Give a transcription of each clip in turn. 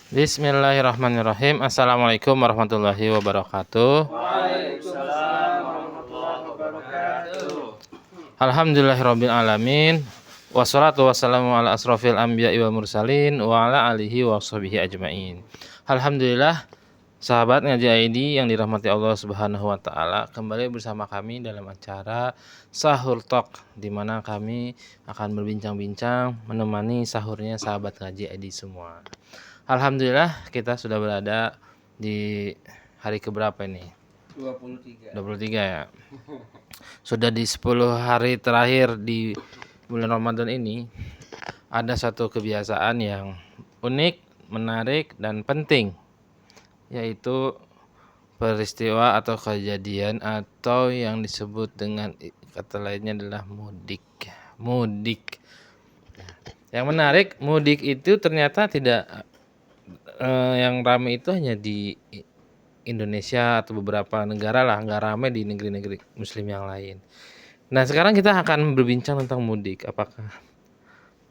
Bismillahirrahmanirrahim. Assalamualaikum warahmatullahi wabarakatuh. Waalaikumsalam warahmatullahi wabarakatuh. Alhamdulillahirabbil alamin. Wassalatu wassalamu ala asrofil anbiya'i wal mursalin wa ala alihi wa sahbihi ajmain. Alhamdulillah, sahabat ngaji ID yang dirahmati Allah Subhanahu wa taala, kembali bersama kami dalam acara Sahur Talk, di mana kami akan berbincang-bincang menemani sahurnya sahabat ngaji ID semua. Alhamdulillah, kita sudah berada di hari keberapa ini? 23. 23 ya. Sudah di 10 hari terakhir di bulan Ramadan ini, ada satu kebiasaan yang unik, menarik, dan penting, yaitu peristiwa atau kejadian atau yang disebut dengan kata lainnya adalah mudik. Mudik. Yang menarik, mudik itu ternyata tidak yang ramai itu hanya di Indonesia atau beberapa negara lah, nggak ramai di negeri-negeri muslim yang lain. Nah, sekarang kita akan berbincang tentang mudik. Apakah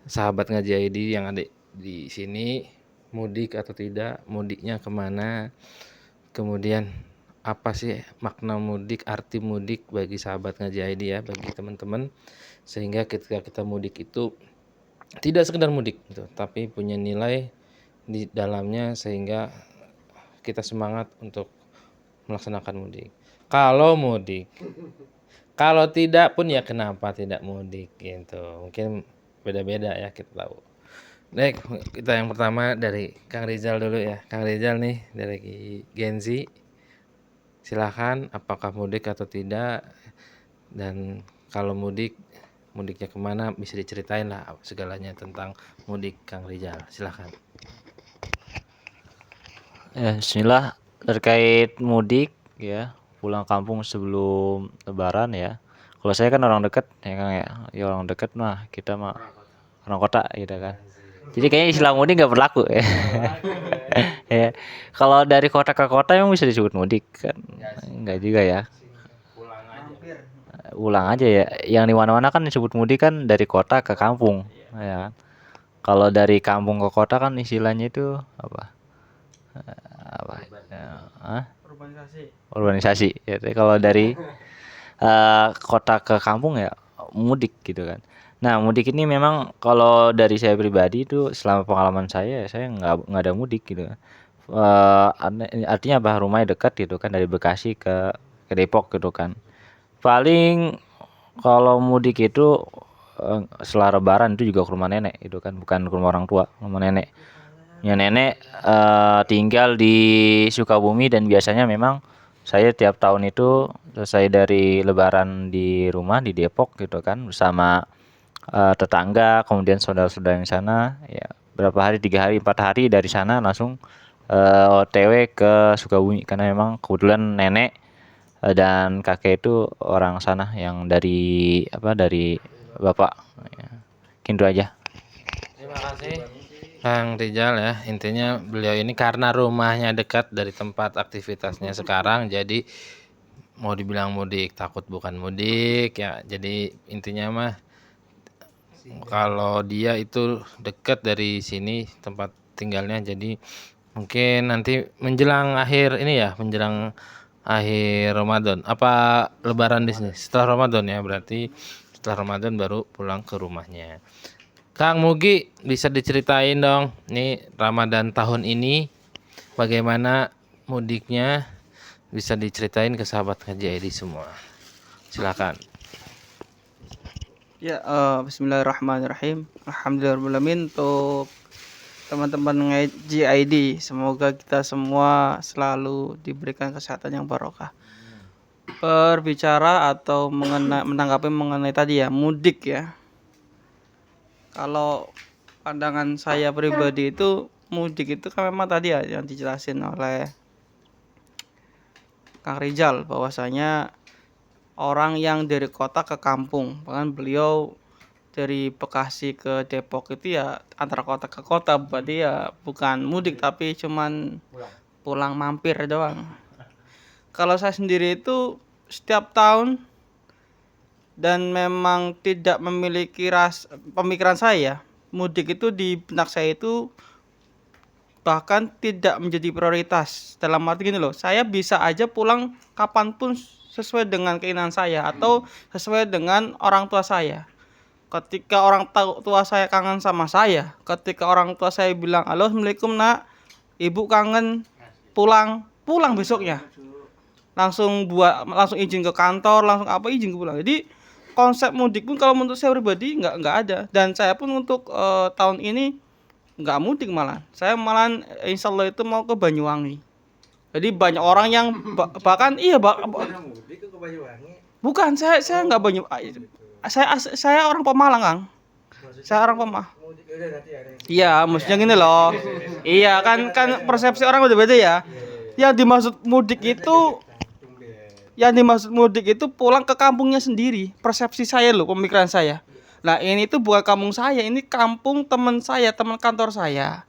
sahabat ngaji ID yang ada di sini mudik atau tidak, mudiknya kemana, kemudian apa sih makna mudik, arti mudik bagi sahabat ngaji ID ya, bagi teman-teman, sehingga ketika kita mudik itu tidak sekedar mudik gitu, tapi punya nilai di dalamnya sehingga kita semangat untuk melaksanakan mudik. Kalau mudik, kalau tidak pun ya kenapa tidak mudik gitu. Mungkin beda-beda ya, kita tahu. Baik, kita yang pertama dari Kang Rizal dulu ya. Kang Rizal nih dari Genzi. Silahkan, apakah mudik atau tidak, dan kalau mudik, mudiknya kemana, bisa diceritain lah segalanya tentang mudik Kang Rizal. Silahkan. Ya, bismillah, terkait mudik ya, pulang kampung sebelum lebaran ya. Kalau saya kan orang dekat ya Kang ya. Ya orang dekat mah kita mah orang kota gitu kan. Jadi kayaknya istilah mudik nggak berlaku ya. Ya. Kalau dari kota ke kota emang bisa disebut mudik kan? Enggak juga ya. Ulang aja ya. Yang di mana-mana kan disebut mudik kan dari kota ke kampung ya kan. Kalau dari kampung ke kota kan istilahnya itu apa? Apa urbanisasi ya. Kalau dari kota ke kampung ya mudik gitu kan. Nah, mudik ini memang kalau dari saya pribadi itu selama pengalaman saya nggak ada mudik gitu kan. Artinya apa, rumahnya dekat gitu kan, dari Bekasi ke Depok gitu kan. Paling kalau mudik itu setelah lebaran itu juga ke rumah nenek itu kan, bukan ke rumah orang tua, ke rumah nenek. Ya, nenek tinggal di Sukabumi, dan biasanya memang saya tiap tahun itu selesai dari lebaran di rumah di Depok gitu kan, bersama tetangga, kemudian saudara-saudara yang sana ya, berapa hari, 3 hari 4 hari dari sana langsung OTW ke Sukabumi, karena memang kebetulan nenek dan kakek itu orang sana yang dari bapak ya. Gitu aja. Terima kasih Kang Rizal ya. Intinya beliau ini karena rumahnya dekat dari tempat aktivitasnya sekarang, jadi mau dibilang mudik takut bukan mudik ya. Jadi intinya mah kalau dia itu dekat dari sini tempat tinggalnya, jadi mungkin nanti menjelang akhir ini ya, menjelang akhir Ramadan. Apa lebaran di sini? Setelah Ramadan ya, berarti setelah Ramadan baru pulang ke rumahnya. Kang Mugi, bisa diceritain dong, nih Ramadan tahun ini bagaimana mudiknya, bisa diceritain ke sahabat ngaji ID semua. Silakan. Ya, bismillahirrahmanirrahim. Alhamdulillahirrahmanirrahim. Untuk teman-teman ngaji ID, semoga kita semua selalu diberikan kesehatan yang barokah. Berbicara atau menanggapi mengenai tadi ya, mudik ya. Kalau pandangan saya pribadi itu, mudik itu kan memang tadi ya yang dijelasin oleh Kang Rizal, bahwasanya orang yang dari kota ke kampung. Bahkan beliau dari Bekasi ke Depok itu ya antara kota ke kota, berarti ya bukan mudik tapi cuman pulang mampir doang. Kalau saya sendiri itu setiap tahun, dan memang tidak memiliki pemikiran saya, mudik itu di benak saya itu bahkan tidak menjadi prioritas. Dalam arti gini loh, saya bisa aja pulang kapanpun sesuai dengan keinginan saya atau sesuai dengan orang tua saya. Ketika orang tua saya kangen sama saya, ketika orang tua saya bilang, halo assalamualaikum nak, ibu kangen, pulang besoknya. Langsung izin ke kantor, langsung izin ke pulang. Jadi konsep mudik pun kalau menurut saya pribadi nggak ada. Dan saya pun untuk tahun ini nggak mudik malah. Saya malah insya Allah itu mau ke Banyuwangi. Jadi banyak orang yang bahkan bukan saya nggak saya orang Pemalang, Kang. Saya orang Pemalang. Iya, maksudnya gini loh. Iya, kan persepsi orang udah beda ya. Yang dimaksud mudik itu pulang ke kampungnya sendiri. Persepsi saya loh, pemikiran saya. Nah, ini tuh bukan kampung saya, ini kampung teman saya, teman kantor saya.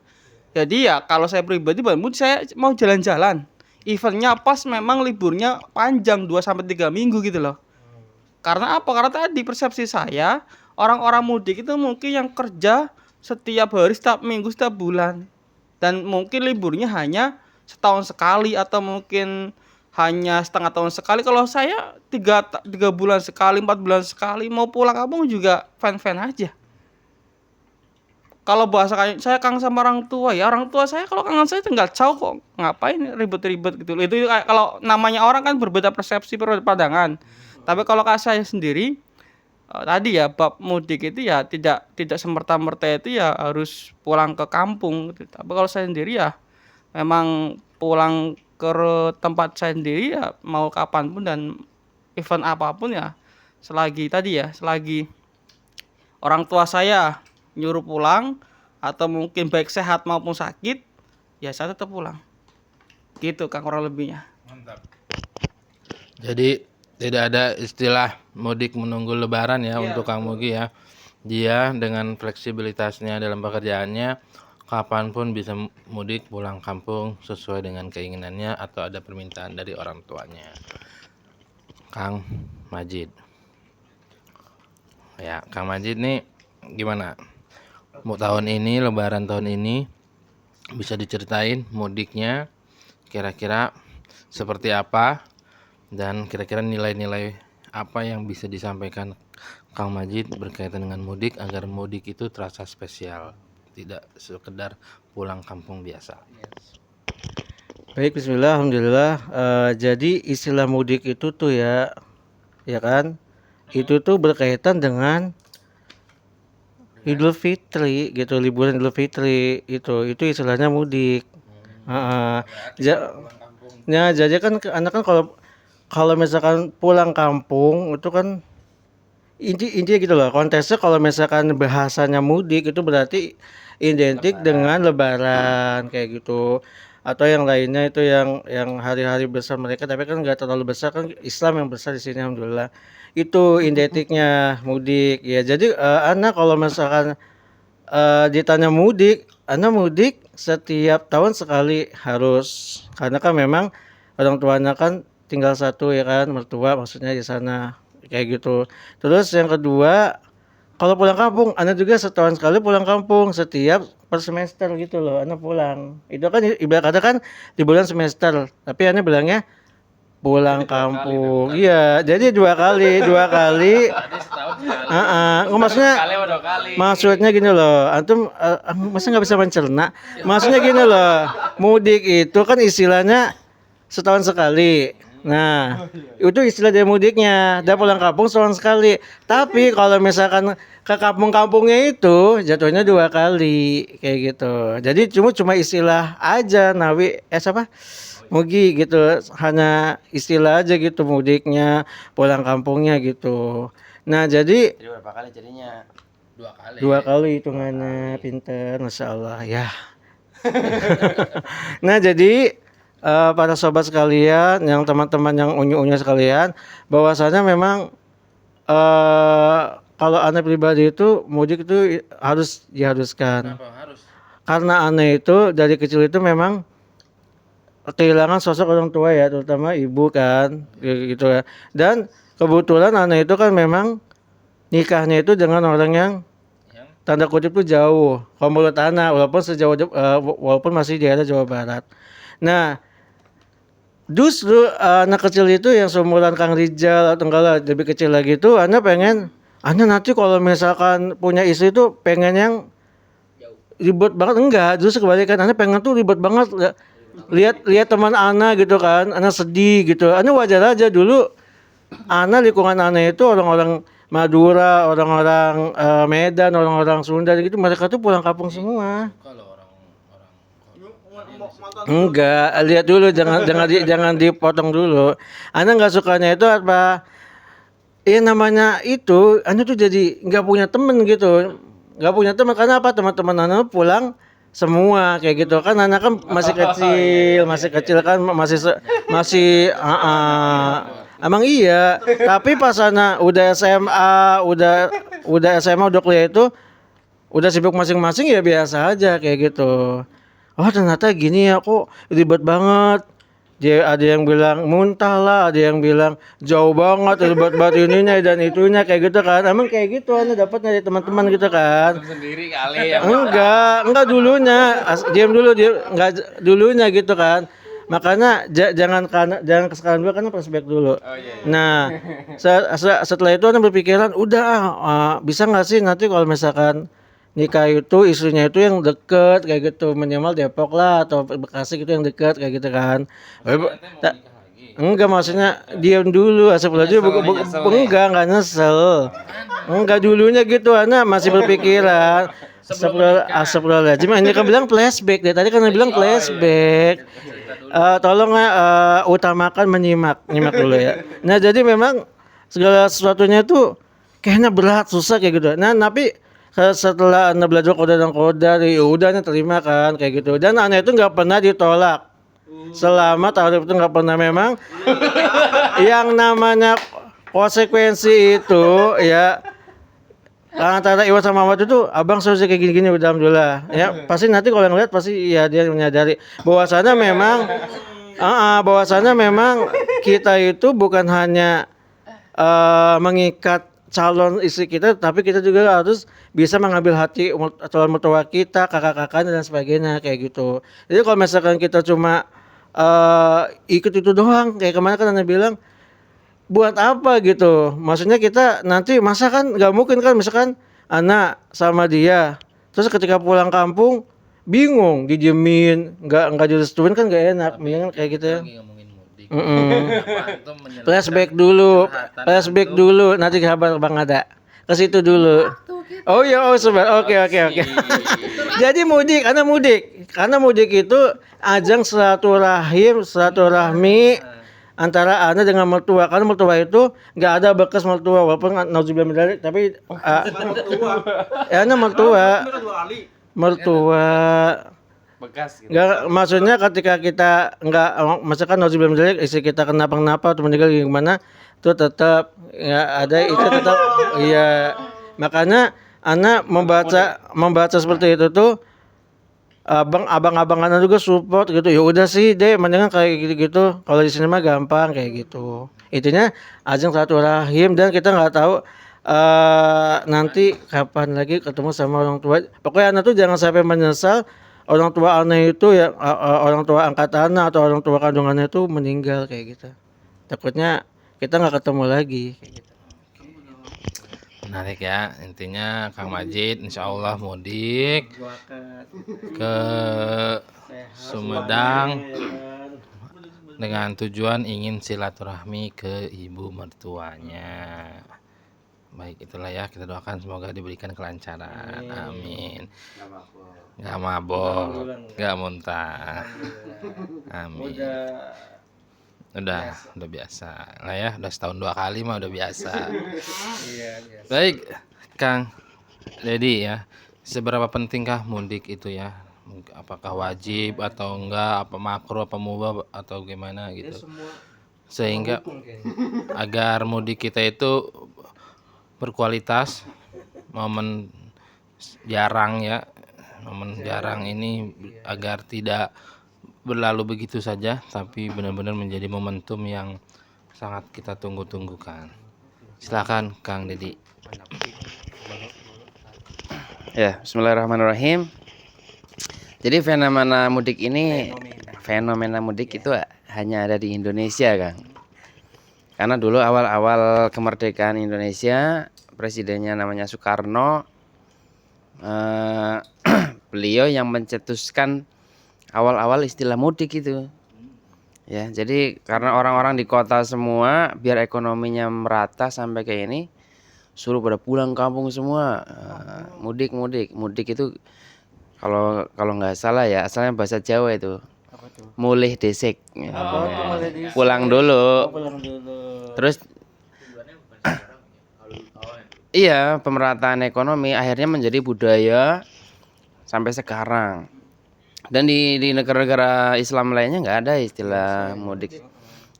Jadi ya kalau saya pribadi saya mau jalan-jalan. Eventnya pas memang liburnya panjang 2-3 minggu gitu loh. Karena apa? Karena tadi persepsi saya, orang-orang mudik itu mungkin yang kerja setiap hari, setiap minggu, setiap bulan. Dan mungkin liburnya hanya setahun sekali atau mungkin hanya setengah tahun sekali. Kalau saya 3 bulan sekali, 4 bulan sekali, mau pulang kampung juga fan-fan aja. Kalau bahasa saya kangen sama orang tua, ya orang tua saya kalau kangen saya tinggal jauh kok, ngapain ribet-ribet gitu. Itu kalau namanya orang kan berbeda persepsi, berbeda pandangan. Tapi kalau saya sendiri tadi ya bab mudik itu ya tidak semerta-merta itu ya harus pulang ke kampung gitu. Tapi kalau saya sendiri ya memang pulang ke tempat saya sendiri ya mau kapanpun dan event apapun ya selagi orang tua saya nyuruh pulang atau mungkin baik sehat maupun sakit ya saya tetap pulang gitu Kang, kurang lebihnya. Mantap. Jadi tidak ada istilah mudik menunggu lebaran ya untuk Kang Mugi ya. Dia dengan fleksibilitasnya dalam pekerjaannya kapanpun bisa mudik pulang kampung sesuai dengan keinginannya atau ada permintaan dari orang tuanya. Kang Majid. Ya, Kang Majid nih gimana? Mau tahun ini, lebaran tahun ini bisa diceritain mudiknya kira-kira seperti apa dan kira-kira nilai-nilai apa yang bisa disampaikan Kang Majid berkaitan dengan mudik agar mudik itu terasa spesial, tidak sekedar pulang kampung biasa. Baik, bismillah, alhamdulillah. Jadi istilah mudik itu tuh ya kan, itu tuh berkaitan dengan Idul Fitri gitu, liburan Idul Fitri itu istilahnya mudik. Jadi kan anak kan kalau misalkan pulang kampung itu kan intinya gitu loh, konteksnya kalau misalkan bahasanya mudik itu berarti identik dengan lebaran kayak gitu, atau yang lainnya itu yang hari-hari besar mereka, tapi kan nggak terlalu besar, kan Islam yang besar di sini alhamdulillah. Itu identiknya mudik ya. Jadi anak kalau misalkan ditanya mudik, anak mudik setiap tahun sekali harus, karena kan memang orang tuanya kan tinggal satu ya kan, mertua maksudnya di sana kayak gitu. Terus yang kedua, kalau pulang kampung, anak juga setahun sekali pulang kampung, setiap per semester gitu loh, anak pulang. Itu kan ibarat kata kan di bulan semester, tapi anak bilangnya pulang kampung. Iya, jadi dua kali. Maksudnya gini loh, antum masa nggak bisa mencerna? Maksudnya gini loh, mudik itu kan istilahnya setahun sekali. Nah, itu istilah dari mudiknya, dia pulang kampung setahun sekali. Tapi kalau misalkan ke kampung-kampungnya itu jatuhnya 2 kali kayak gitu. Jadi cuma istilah aja, Nawi Mugi gitu, hanya istilah aja gitu mudiknya, pulang kampungnya gitu. Nah jadi berapa kali jadinya? 2 kali. 2 kali hitungannya, pinter, masya Allah ya. Nah jadi para sobat sekalian, yang teman-teman yang unyu-unyu sekalian, bahwasanya memang kalau aneh pribadi itu mudik itu harus diharuskan. Kenapa harus? Karena aneh itu dari kecil itu memang kehilangan sosok orang tua ya, terutama ibu kan gitu ya. Dan kebetulan anak itu kan memang nikahnya itu dengan orang yang tanda kutip tuh jauh. Kalau mulut anak walaupun walaupun masih di daerah Jawa Barat. Nah, justru anak kecil itu yang seumuran Kang Rijal atau enggak lah lebih kecil lagi itu, Anda nanti kalau misalkan punya istri itu pengen yang ribet banget, enggak, justru kebalikan, Anda pengen tuh ribet banget, lihat teman Ana gitu kan, Ana sedih gitu, Ana wajar aja. Dulu Ana lingkungan Ana itu orang-orang Madura, orang-orang Medan, orang-orang Sunda gitu, mereka tuh pulang kampung semua. Kalau orang-orang Enggak, lihat dulu, jangan dipotong dulu. Ana nggak sukanya itu apa? Iya namanya itu, Anda tuh jadi nggak punya temen gitu, nggak punya teman karena apa? Teman-teman Anda pulang semua kayak gitu kan, anak kan masih kecil kan, emang iya. Tapi pas Ana udah SMA, udah SMA udah kuliah itu, udah sibuk masing-masing ya biasa aja kayak gitu. Oh ternyata gini ya, kok ribet banget. Dia ada yang bilang muntah lah, ada yang bilang jauh banget ribet banget ininya dan itunya kayak gitu kan. Emang kayak gitu Anda dapat dari teman-teman gitu kan. sendiri kali ya. Enggak dulunya. Diam dulu, enggak dulunya gitu kan. Makanya jangan sekarang dulu, karena flashback dulu. Nah, setelah itu Anda berpikiran, udah bisa nggak sih nanti kalau misalkan nikah itu istrinya itu yang deket kayak gitu, minimal Depok lah atau Bekasi gitu yang deket kayak gitu kan. Enggak, maksudnya diam dulu, enggak nyesel. Enggak dulunya gitu, Ana masih berpikiran. Astagfirullahaladzim, ini kan bilang flashback deh. Tadi kan bilang flashback. Tolong utamakan menyimak dulu ya. Nah, jadi memang segala sesuatunya itu kayaknya berat, susah kayak gitu. Nah, tapi setelah Anda belajar koda dan kodar, ya udah Anda terima kan kayak gitu. Dan Anda itu nggak pernah ditolak. Selama tarif itu nggak pernah, memang yang namanya konsekuensi itu ya antara Iwan sama Ahmad itu, abang selalu kayak gini-gini, udah alhamdulillah ya. Pasti nanti kalau ngeliat pasti ya dia menyadari bahwasannya memang kita itu bukan hanya mengikat calon istri kita, tapi kita juga harus bisa mengambil hati calon mertua kita, kakak-kakaknya dan sebagainya kayak gitu. Jadi kalau misalkan kita cuma ikut itu doang, kayak kemarin kan Anda bilang, buat apa gitu? Maksudnya kita nanti masa kan nggak mungkin kan, misalkan anak sama dia, terus ketika pulang kampung bingung, didiemin, nggak direstuin kan nggak enak, mendingan kayak gitu ya. Flashback dulu, nanti kabar Bang Ada ke situ dulu. Oh iya, sebentar. Oke. Jadi karena mudik itu ajang silaturahmi antara Anda dengan mertua. Karena mertua itu nggak ada bekas mertua, walaupun nauzubillah min dzalik, tapi mertua Bekas gitu. Enggak, maksudnya ketika kita enggak, misalkan nauzubillah min dzalik, istri kita kenapa-napa atau meninggal gimana, itu tetap ya ada, itu tetap iya. Makanya Ana membaca seperti itu tuh, abang-abang Ana juga support gitu. Ya udah sih deh, mendingan kayak gitu-gitu. Kalau di sini mah gampang kayak gitu. Intinya ajang silaturahim, dan kita nggak tahu nanti kapan lagi ketemu sama orang tua. Pokoknya Ana tuh jangan sampai menyesal orang tua Ana itu ya, orang tua angkat Ana atau orang tua kandungannya itu meninggal kayak gitu. Takutnya kita nggak ketemu lagi kayak gitu. Menarik ya, intinya Kang Majid insya Allah mudik ke Sumedang dengan tujuan ingin silaturahmi ke ibu mertuanya. Baik, itulah ya, kita doakan semoga diberikan kelancaran. Amin. Gak mabok, gak muntah. Amin. Udah biasa lah ya, udah setahun 2 kali mah udah biasa. Baik, Kang Dedi ya, seberapa pentingkah mudik itu ya? Apakah wajib atau enggak, apa makruh apa mubah atau gimana gitu? Sehingga agar mudik kita itu berkualitas, momen jarang ya, momen jarang ini agar tidak berlalu begitu saja, tapi benar-benar menjadi momentum yang sangat kita tunggu-tunggukan. Silakan Kang Dedi. Ya, bismillahirrahmanirrahim. Jadi fenomena mudik itu hanya ada di Indonesia, Kang. Karena dulu awal-awal kemerdekaan Indonesia, presidennya namanya Soekarno, beliau yang mencetuskan awal-awal istilah mudik itu. Ya, jadi karena orang-orang di kota semua, biar ekonominya merata sampai kayak ini, suruh pada pulang kampung semua. Mudik itu kalau nggak salah ya, asalnya bahasa Jawa itu Apa tuh? mulih desik. Ya, Oh, itu mulai di pulang dulu. pulang dulu. Terus iya, pemerataan ekonomi akhirnya menjadi budaya sampai sekarang. Dan di negara-negara Islam lainnya nggak ada istilah mudik.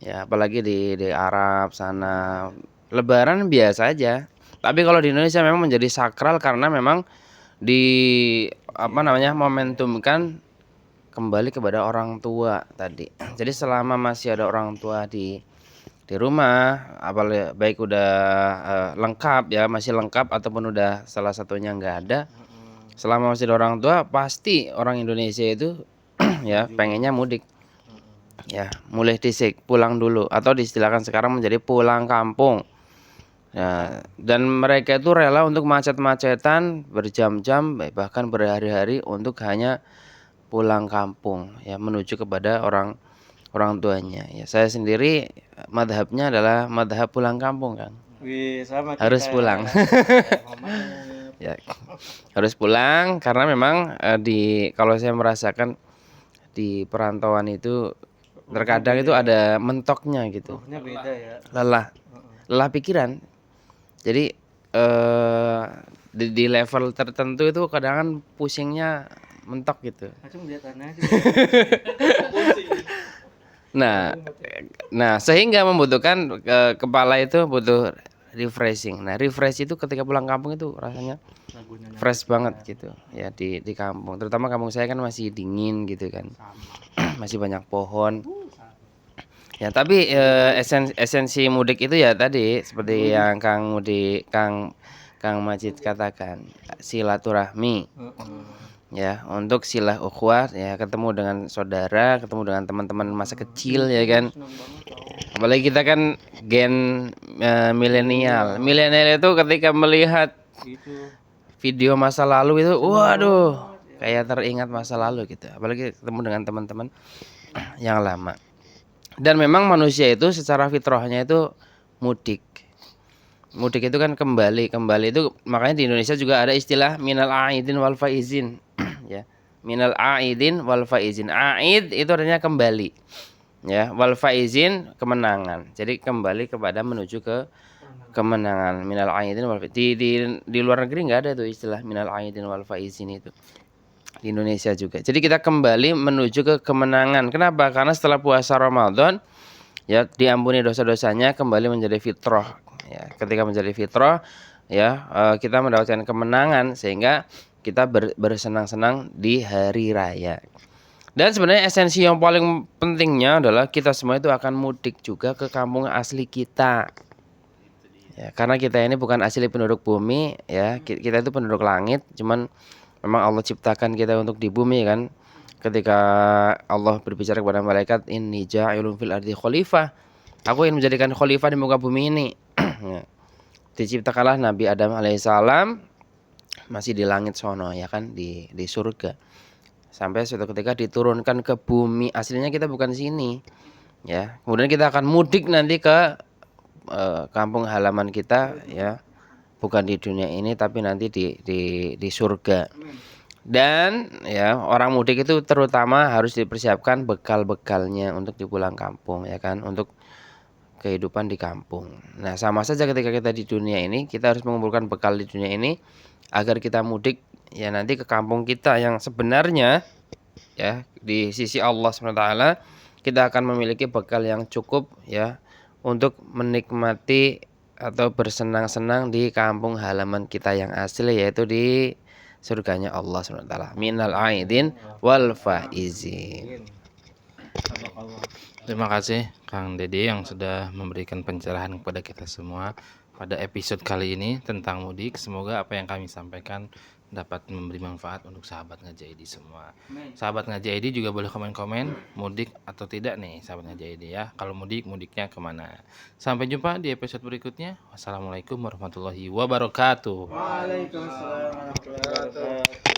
Ya, apalagi di Arab sana. Lebaran biasa aja. Tapi kalau di Indonesia memang menjadi sakral karena memang momentumkan kembali kepada orang tua tadi. Jadi selama masih ada orang tua di rumah, apalagi baik udah lengkap ya, masih lengkap ataupun udah salah satunya nggak ada, selama masih ada orang tua pasti orang Indonesia itu ya pengennya mudik. Ya, mulai disik, pulang dulu atau diistilahkan sekarang menjadi pulang kampung. Ya, dan mereka itu rela untuk macet-macetan berjam-jam bahkan berhari-hari untuk hanya pulang kampung ya, menuju kepada orang tuanya. Ya, saya sendiri madhabnya adalah madhab pulang kampung, Kang. Wih, sama Harus kita. pulang. Ya, harus pulang karena memang kalau saya merasakan di perantauan itu terkadang itu ada mentoknya gitu. Ruhnya beda ya. Lelah pikiran. Jadi di level tertentu itu kadang kan pusingnya mentok gitu. Langsung lihat aja. Nah, sehingga membutuhkan kepala itu butuh refreshing. Nah, refresh itu ketika pulang kampung itu rasanya fresh banget gitu ya di kampung. Terutama kampung saya kan masih dingin gitu kan. Masih banyak pohon. Ya, tapi esensi mudik itu ya tadi seperti yang Kang Majid katakan, silaturahmi. Ya, untuk silah ukhuwah ya, ketemu dengan saudara, ketemu dengan teman-teman masa kecil ya kan. Apalagi kita kan gen milenial. Milenial itu ketika melihat video masa lalu itu waduh, kayak teringat masa lalu gitu. Apalagi ketemu dengan teman-teman yang lama. Dan memang manusia itu secara fitrahnya itu mudik. Mudik itu kan kembali itu, makanya di Indonesia juga ada istilah minal aidin wal faizin. Ya, minal aidin wal faizin. Aid itu artinya kembali. Ya, wal faizin kemenangan. Jadi kembali kepada menuju ke kemenangan. Minal aidin wal faizin. Di luar negeri enggak ada tuh istilah minal aidin wal faizin itu. Di Indonesia juga. Jadi kita kembali menuju ke kemenangan. Kenapa? Karena setelah puasa Ramadan ya diampuni dosa-dosanya, kembali menjadi fitrah. Ya, ketika menjadi fitrah ya kita mendapatkan kemenangan sehingga kita bersenang-senang di hari raya. Dan sebenarnya esensi yang paling pentingnya adalah kita semua itu akan mudik juga ke kampung asli kita. Ya, karena kita ini bukan asli penduduk bumi ya, kita itu penduduk langit, cuman memang Allah ciptakan kita untuk di bumi kan. Ketika Allah berbicara kepada malaikat, inni ja'ilun fil ardi khalifah. Aku ingin menjadikan khalifah di muka bumi ini. Ya. Diciptakanlah Nabi Adam alaihissalam masih di langit sono ya kan, di surga. Sampai suatu ketika diturunkan ke bumi, aslinya kita bukan sini. Ya. Kemudian kita akan mudik nanti ke kampung halaman kita ya. Bukan di dunia ini tapi nanti di surga. Dan ya orang mudik itu terutama harus dipersiapkan bekal-bekalnya untuk di pulang kampung ya kan, untuk kehidupan di kampung. Nah, sama saja ketika kita di dunia ini, kita harus mengumpulkan bekal di dunia ini agar kita mudik ya nanti ke kampung kita yang sebenarnya ya di sisi Allah SWT kita akan memiliki bekal yang cukup ya untuk menikmati atau bersenang-senang di kampung halaman kita yang asli, yaitu di surganya Allah SWT. Minal aidin wal faizin. Terima kasih Kang Dede yang sudah memberikan pencerahan kepada kita semua pada episode kali ini tentang mudik. Semoga apa yang kami sampaikan dapat memberi manfaat untuk sahabat Ngaji ID semua. Sahabat Ngaji ID juga boleh komen-komen mudik atau tidak nih sahabat Ngaji ID ya. Kalau mudik, mudiknya kemana? Sampai jumpa di episode berikutnya. Wassalamualaikum warahmatullahi wabarakatuh. Waalaikumsalam warahmatullahi wabarakatuh.